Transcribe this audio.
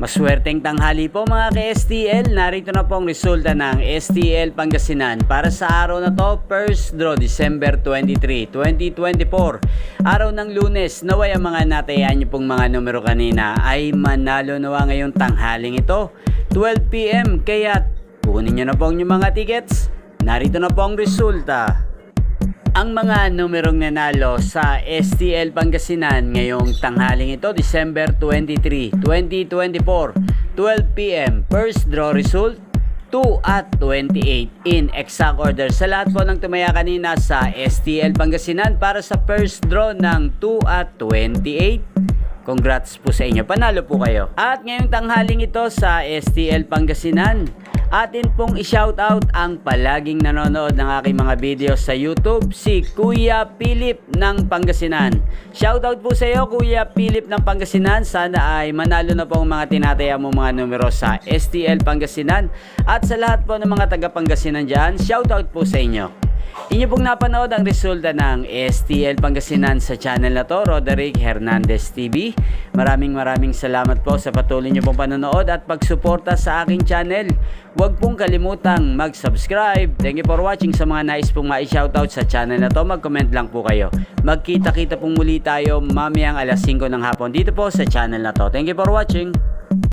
Maswerteng tanghali po mga ka-STL. Narito na po ang resulta ng STL Pangasinan para sa araw na to, first draw December 23, 2024. Araw ng Lunes. Naway ang mga natayaan niyo pong mga numero kanina ay manalo nawa ngayong tanghaling ito, 12 PM. Kaya kunin niyo na po ang inyong mga tickets. Narito na po ang resulta. Ang mga numerong nanalo sa STL Pangasinan ngayong tanghaling ito, December 23, 2024, 12 PM. First draw result, 2 at 28 in exact order. Sa lahat po ng tumaya kanina sa STL Pangasinan para sa first draw ng 2 at 28. Congrats po sa inyo, panalo po kayo. At ngayong tanghaling ito sa STL Pangasinan, atin pong i-shoutout ang palaging nanonood ng aking mga video sa YouTube, si Kuya Philip ng Pangasinan. Shoutout po sa iyo, Kuya Philip ng Pangasinan. Sana ay manalo na po ang mga tinataya mo mga numero sa STL Pangasinan. At sa lahat po ng mga taga Pangasinan dyan, shoutout po sa inyo. Inyo pong napanood ang resulta ng STL Pangasinan sa channel na to, Roderick Hernandez TV. Maraming salamat po sa patuloy niyo pong panonood at pagsuporta sa aking channel. Huwag pong kalimutang mag-subscribe. Thank you for watching. Sa mga nais pong ma-shoutout sa channel na to, mag-comment lang po kayo. Magkita-kita pong muli tayo mamayang alas 5 ng hapon dito po sa channel na to. Thank you for watching.